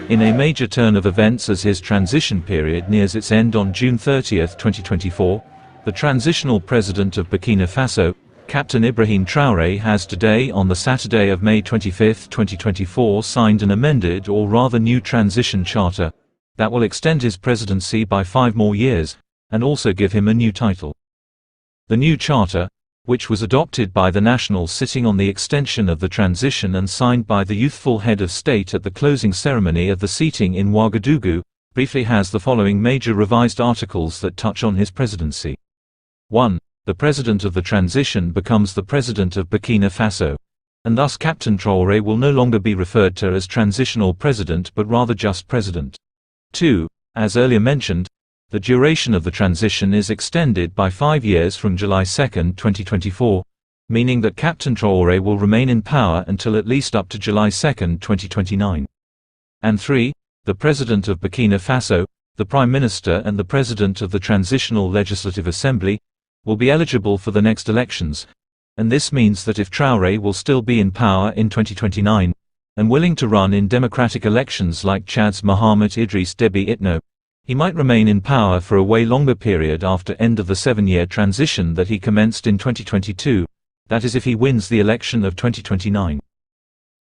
In a major turn of events as his transition period nears its end on June 30, 2024, the transitional president of Burkina Faso, Captain Ibrahim Traore, has today, on the Saturday of May 25, 2024, signed an amended or rather new transition charter that will extend his presidency by 5 more years, and also give him a new title. The new charter, which was adopted by the nationals sitting on the extension of the transition and signed by the youthful head of state at the closing ceremony of the seating in Ouagadougou, briefly has the following major revised articles that touch on his presidency. 1. The president of the transition becomes the president of Burkina Faso, and thus Captain Traore will no longer be referred to as transitional president but rather just president. 2. As earlier mentioned, the duration of the transition is extended by 5 years from July 2, 2024, meaning that Captain Traore will remain in power until at least up to July 2, 2029. And 3. The President of Burkina Faso, the Prime Minister and the President of the Transitional Legislative Assembly will be eligible for the next elections, and this means that if Traore will still be in power in 2029, and willing to run in democratic elections like Chad's Mahamat Idriss Déby Itno, he might remain in power for a way longer period after end of the 7-year transition that he commenced in 2022, that is if he wins the election of 2029.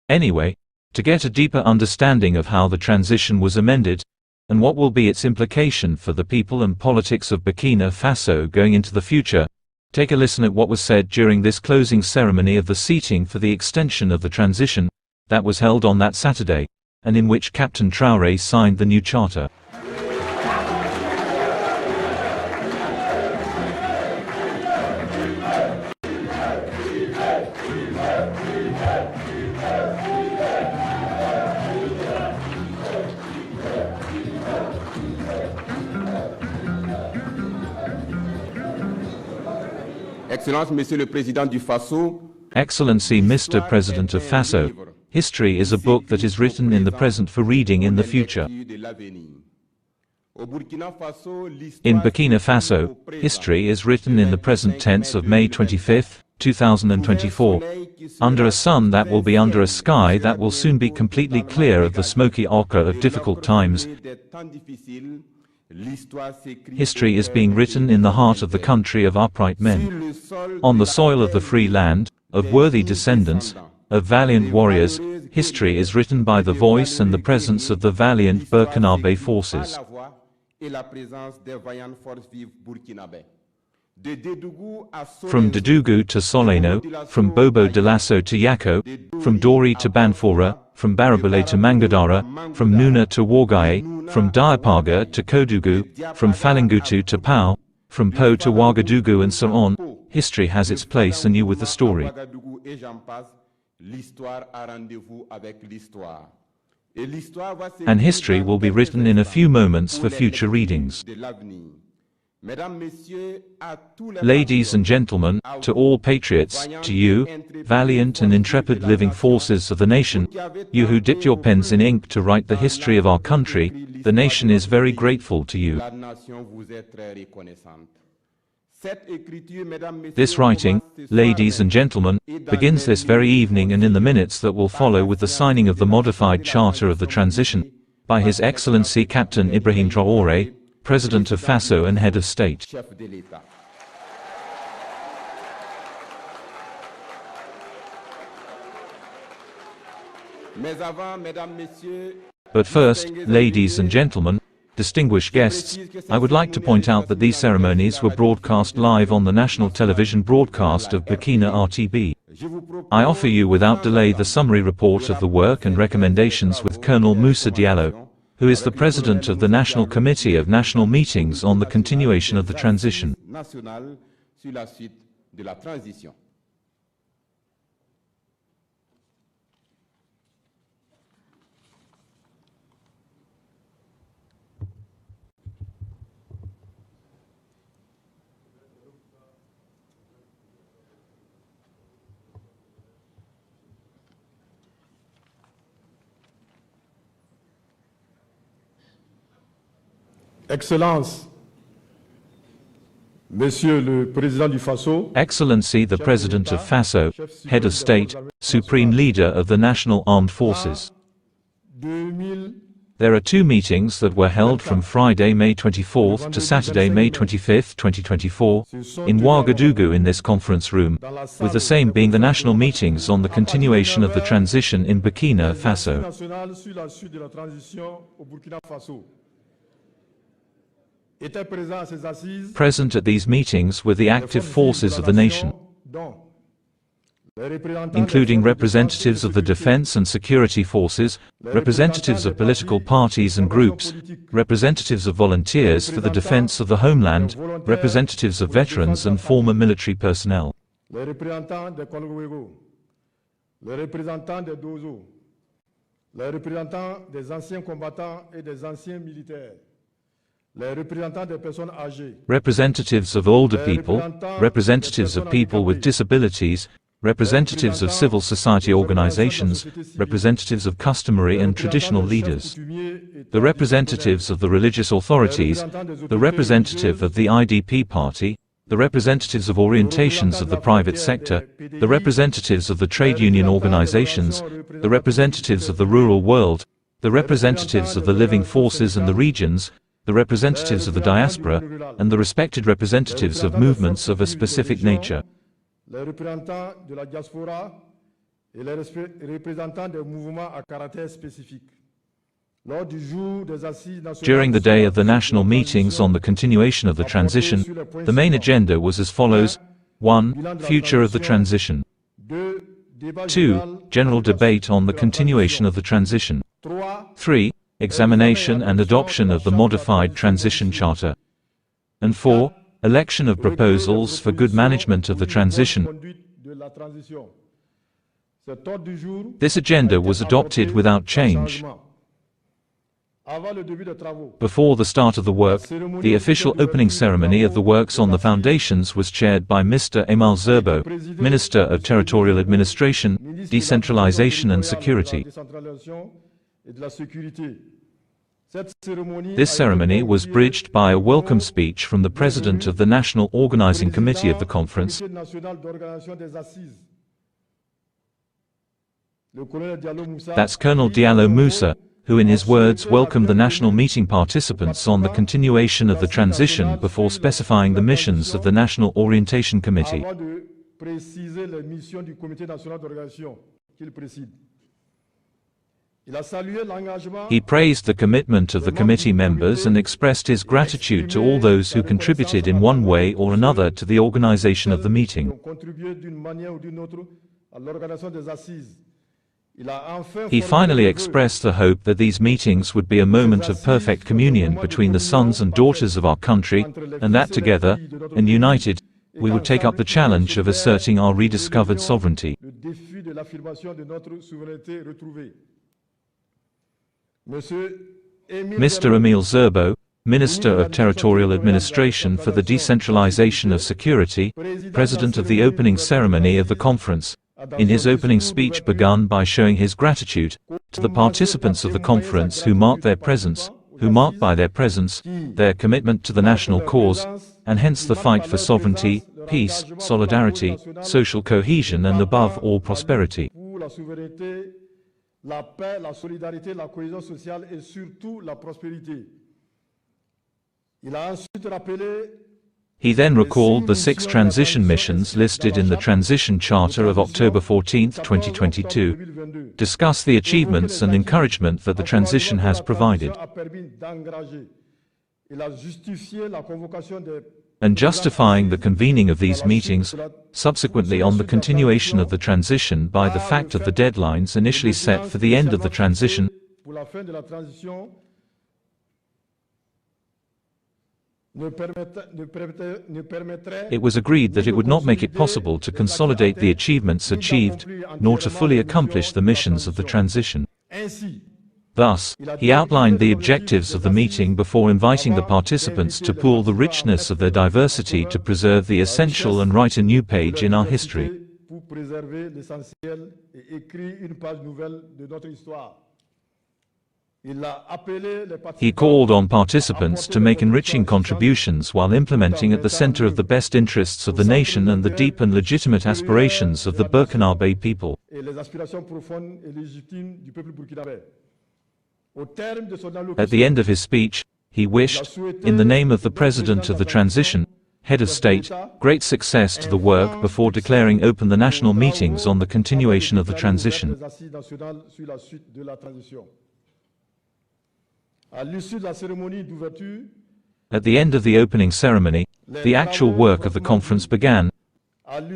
Anyway, to get a deeper understanding of how the transition was amended, and what will be its implication for the people and politics of Burkina Faso going into the future, take a listen at what was said during this closing ceremony of the seating for the extension of the transition, that was held on that Saturday, and in which Captain Traore signed the new charter. Excellences, Monsieur le Président du Faso. Excellency, Mr. President of Faso, history is a book that is written in the present for reading in the future. In Burkina Faso, history is written in the present tense of May 25, 2024, under a sun that will be under a sky that will soon be completely clear of the smoky ochre of difficult times. History is being written in the heart of the country of upright men, on the soil of the free land, of worthy descendants, of valiant warriors. History is written by the voice and the presence of the valiant Burkinabe forces. From Dedougou to Soleno, from Bobo Dioulasso to Yako, from Dori to Banfora, from Barabale to Mangadara, from Nuna to Ouagaye, from Diapaga to Kodougou, from Falingutu to Pau, from Po to Ouagadougou and so on, history has its place anew with the story. And history will be written in a few moments for future readings. Ladies and gentlemen, to all patriots, to you, valiant and intrepid living forces of the nation, you who dipped your pens in ink to write the history of our country, the nation is very grateful to you. This writing, ladies and gentlemen, begins this very evening and in the minutes that will follow with the signing of the modified Charter of the Transition, by His Excellency Captain Ibrahim Traore, President of Faso and Head of State. But first, ladies and gentlemen, distinguished guests, I would like to point out that these ceremonies were broadcast live on the national television broadcast of Burkina RTB. I offer you without delay the summary report of the work and recommendations with Colonel Moussa Diallo, who is the President of the National Committee of National Meetings on the continuation of the transition. Excellence, Monsieur le Président du Faso, Excellency the President of Faso, Head of State, Supreme Leader of the National Armed Forces. There are two meetings that were held from Friday, May 24th to Saturday, May 25th, 2024, in Ouagadougou in this conference room, with the same being the national meetings on the continuation of the transition in Burkina Faso. Present at these meetings were the active forces of the nation, including representatives of the defense and security forces, representatives of political parties and groups, representatives of volunteers for the defense of the homeland, representatives of veterans and former military personnel. Representatives of older people, representatives of people with disabilities, representatives of civil society organizations, representatives of customary and traditional leaders, the representatives of the religious authorities, the representative of the IDP party, the representatives of orientations of the private sector, the representatives of the trade union organizations, the representatives of the rural world, the representatives of the living forces and the regions, the representatives of the diaspora, and the respected representatives of movements of a specific nature. Les représentants de la diaspora et les représentants des mouvements à caractère spécifique. During the day of the national meetings on the continuation of the transition, the main agenda was as follows: 1. Future of the transition. 2. General debate on the continuation of the transition. 3. Examination and adoption of the modified transition charter. And 4. Election of proposals for good management of the transition. This agenda was adopted without change. Before the start of the work, the official opening ceremony of the works on the foundations was chaired by Mr. Émile Zerbo, Minister of Territorial Administration, Decentralization and Security. This ceremony was bridged by a welcome speech from the President of the National Organizing Committee of the conference, that's Colonel Diallo Moussa, who in his words welcomed the national meeting participants on the continuation of the transition before specifying the missions of the National Orientation Committee. He praised the commitment of the committee members and expressed his gratitude to all those who contributed in one way or another to the organization of the meeting. He finally expressed the hope that these meetings would be a moment of perfect communion between the sons and daughters of our country, and that together, and united, we would take up the challenge of asserting our rediscovered sovereignty. Mr. Émile Zerbo, Minister of Territorial Administration for the Decentralization of Security, President of the opening ceremony of the conference, in his opening speech began by showing his gratitude to the participants of the conference who marked by their presence their commitment to the national cause, and hence the fight for sovereignty, peace, solidarity, social cohesion and above all prosperity. La paix, la solidarité, la cohésion sociale et surtout la prospérité. Il a ensuite rappelé. He then recalled the 6 transition missions listed in the Transition Charter of October 14, 2022, discussed the achievements and encouragement that the transition has provided, and justifying the convening of these meetings, subsequently on the continuation of the transition by the fact of the deadlines initially set for the end of the transition. It was agreed that it would not make it possible to consolidate the achievements achieved, nor to fully accomplish the missions of the transition. Thus, he outlined the objectives of the meeting before inviting the participants to pool the richness of their diversity to preserve the essential and write a new page in our history. He called on participants to make enriching contributions while implementing at the center of the best interests of the nation and the deep and legitimate aspirations of the Burkinabe people. Au terme de son At the end of his speech, he wished, in the name of the President of the Transition, Head of State, great success to the work before declaring open the national meetings on the continuation of the transition. At the end of the opening ceremony, the actual work of the conference began. At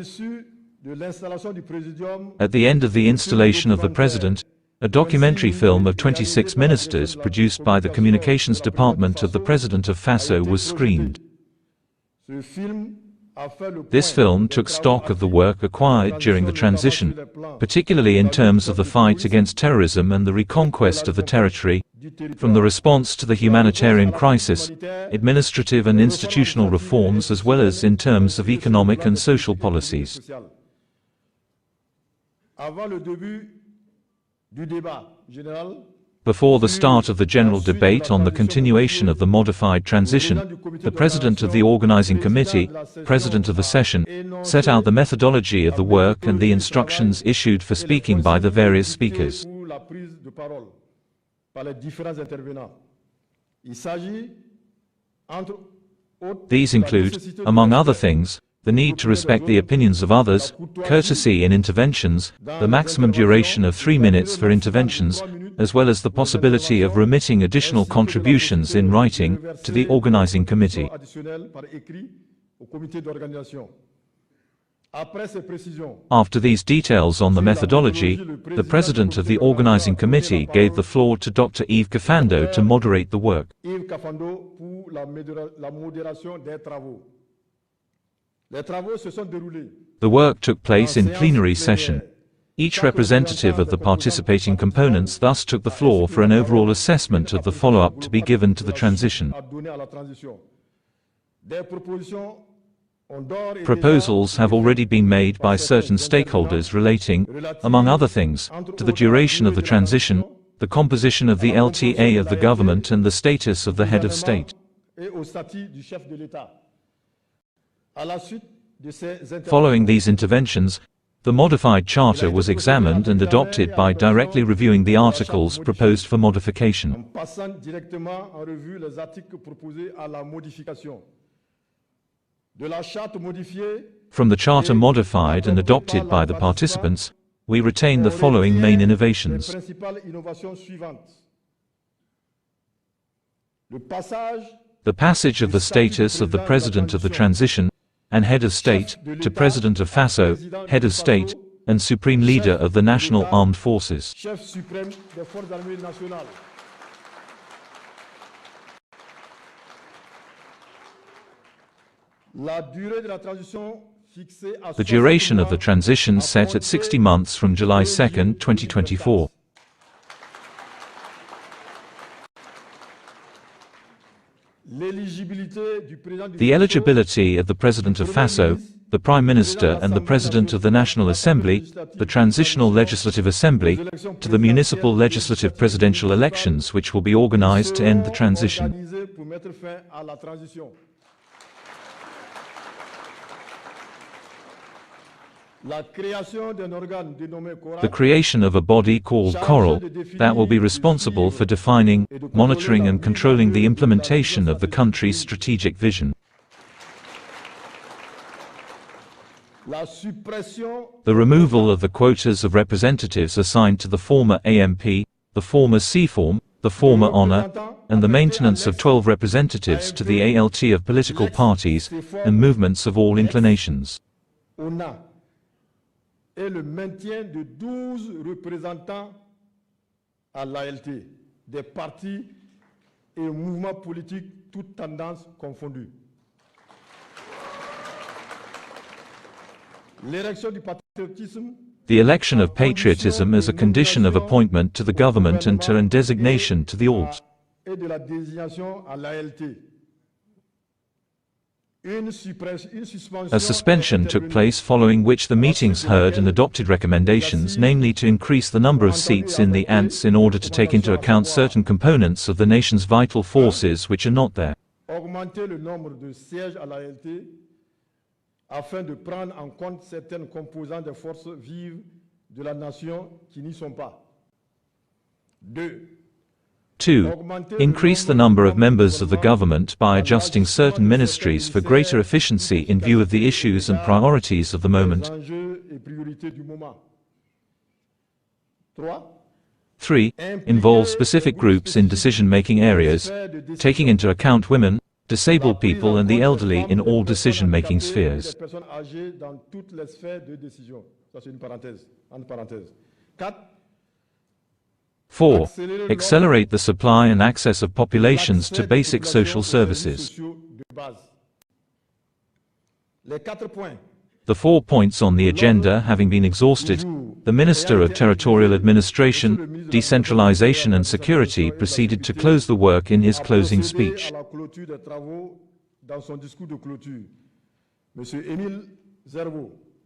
the end of the installation of the President, a documentary film of 26 ministers produced by the Communications Department of the President of Faso was screened. This film took stock of the work acquired during the transition, particularly in terms of the fight against terrorism and the reconquest of the territory, from the response to the humanitarian crisis, administrative and institutional reforms, as well as in terms of economic and social policies. Before the start of the general debate on the continuation of the modified transition, the President of the Organizing Committee, President of the session, set out the methodology of the work and the instructions issued for speaking by the various speakers. These include, among other things, the need to respect the opinions of others, courtesy in interventions, the maximum duration of 3 minutes for interventions, as well as the possibility of remitting additional contributions in writing to the organizing committee. After these details on the methodology, the President of the Organizing Committee gave the floor to Dr. Yves Kafando to moderate the work. The work took place in plenary session. Each representative of the participating components thus took the floor for an overall assessment of the follow-up to be given to the transition. Proposals have already been made by certain stakeholders relating, among other things, to the duration of the transition, the composition of the LTA of the government and the status of the head of state. Following these interventions, the modified charter was examined and adopted by directly reviewing the articles proposed for modification. From the charter modified and adopted by the participants, we retain the following main innovations. The passage of the status of the President of the Transition and Head of State to President of Faso, Head of State, and Supreme Leader of the National Armed Forces. The duration of the transition set at 60 months from July 2, 2024. The eligibility of the President of Faso, the Prime Minister and the President of the National Assembly, the Transitional Legislative Assembly, to the municipal legislative presidential elections which will be organized to end the transition. The creation of a body called Coral that will be responsible for defining, monitoring and controlling the implementation of the country's strategic vision. The removal of the quotas of representatives assigned to the former AMP, the former C-Form, the former Honor, and the maintenance of 12 representatives to the ALT of political parties and movements of all inclinations. Et le maintien de 12 représentants à l'ALT, des partis et mouvements politiques, toutes tendances confondues. L'élection du patriotisme. The election of patriotism as a condition of appointment to the government and designation to the ALT. Et de la désignation à l'ALT. A suspension took place following which the meetings heard and adopted recommendations, namely to increase the number of seats in the ANTS in order to take into account certain components of the nation's vital forces which are not there. Augmenter le nombre de sièges à l'ALT afin de prendre en compte certaines composantes des forces vives de la nation qui n'y sont pas. 2. 2. Increase the number of members of the government by adjusting certain ministries for greater efficiency in view of the issues and priorities of the moment. 3. Involve specific groups in decision-making areas, taking into account women, disabled people and the elderly in all decision-making spheres. 4. Accelerate the supply and access of populations to basic social services. The 4 points on the agenda having been exhausted, the Minister of Territorial Administration, Decentralization and Security proceeded to close the work in his closing speech.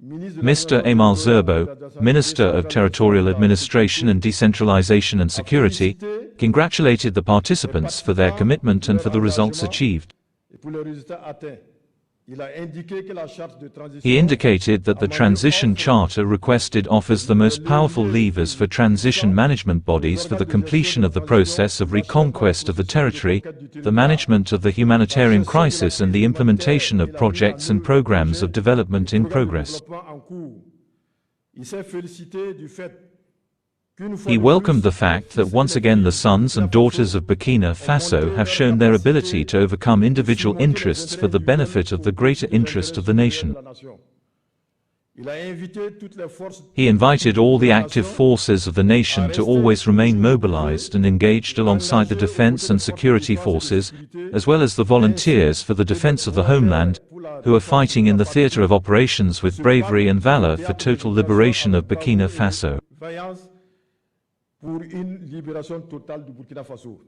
Mr. Emile Zerbo, Minister of Territorial Administration and Decentralization and Security, congratulated the participants for their commitment and for the results achieved. He indicated that the Transition Charter requested offers the most powerful levers for transition management bodies for the completion of the process of reconquest of the territory, the management of the humanitarian crisis and the implementation of projects and programs of development in progress. He welcomed the fact that once again the sons and daughters of Burkina Faso have shown their ability to overcome individual interests for the benefit of the greater interest of the nation. He invited all the active forces of the nation to always remain mobilized and engaged alongside the defense and security forces, as well as the volunteers for the defense of the homeland, who are fighting in the theater of operations with bravery and valor for total liberation of Burkina Faso. Pour une libération totale du Burkina Faso.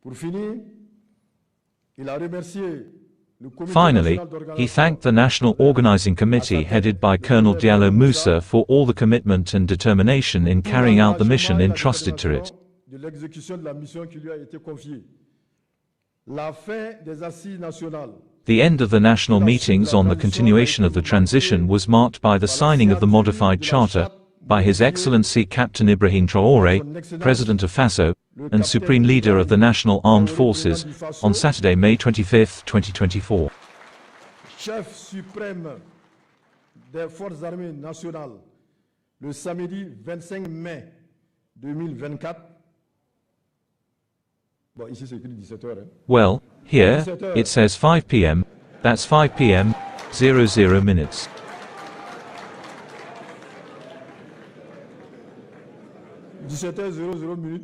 Pour finir, il a remercié le comité. Finally, he thanked the National Organizing Committee headed by Colonel Diallo Moussa for all the commitment and determination in carrying out the mission entrusted to it. De l'exécution de la mission qui lui a été confiée. La fin des assises nationales. The end of the national meetings on the continuation of the transition was marked by the signing of the modified charter by His Excellency Captain Ibrahim Traore, President of Faso, and Supreme Leader of the National Armed Forces, on Saturday, May 25, 2024. Chef suprême des Forces armées nationales, le samedi 25 mai 2024. Bon, ici c'est écrit 17 heures. Well, here, it says 5 p.m., that's 5 p.m., 00 minutes. 17h00 minutes.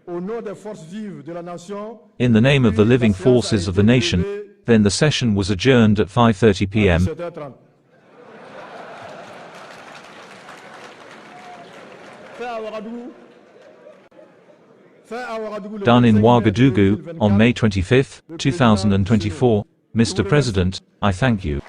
Au nom des forces vives de la nation. In the name of the living forces of the nation, then the session was adjourned at 5:30 p.m. Done in Ouagadougou, on May 25, 2024. Mr. President, I thank you.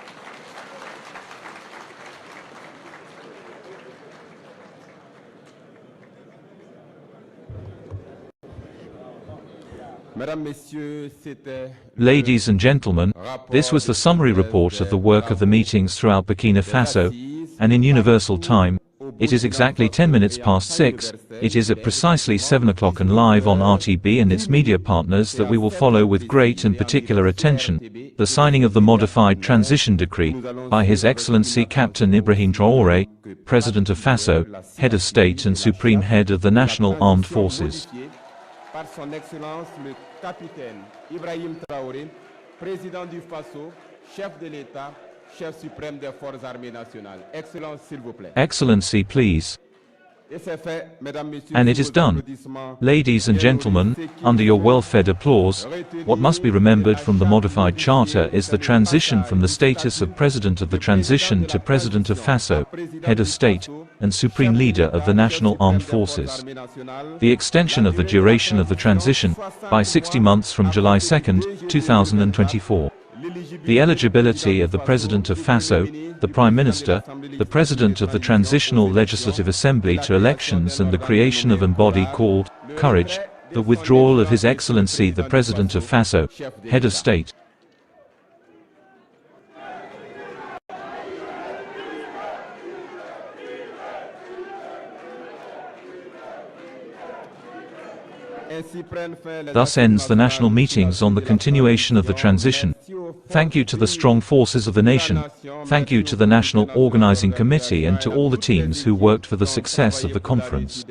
Ladies and gentlemen, this was the summary report of the work of the meetings throughout Burkina Faso, and in universal time, it is exactly 10 minutes past 6, it is at precisely 7 o'clock and live on RTB and its media partners that we will follow with great and particular attention, the signing of the modified transition decree, by His Excellency Captain Ibrahim Traore, President of Faso, Head of State and Supreme Head of the National Armed Forces. Par son Excellence le capitaine Ibrahim Traore, président du Faso, chef de l'État, chef suprême des Forces armées nationales. Excellence, s'il vous plaît. Excellency, please. And it is done. Ladies and gentlemen, under your well-fed applause, what must be remembered from the modified charter is the transition from the status of President of the Transition to President of Faso, Head of State, and Supreme Leader of the National Armed Forces. The extension of the duration of the transition, by 60 months from July 2, 2024. The eligibility of the President of Faso, the Prime Minister, the President of the Transitional Legislative Assembly to elections and the creation of an body called Courage, the withdrawal of His Excellency the President of Faso, Head of State. Thus ends the national meetings on the continuation of the transition. Thank you to the strong forces of the nation. Thank you to the National Organizing Committee and to all the teams who worked for the success of the conference.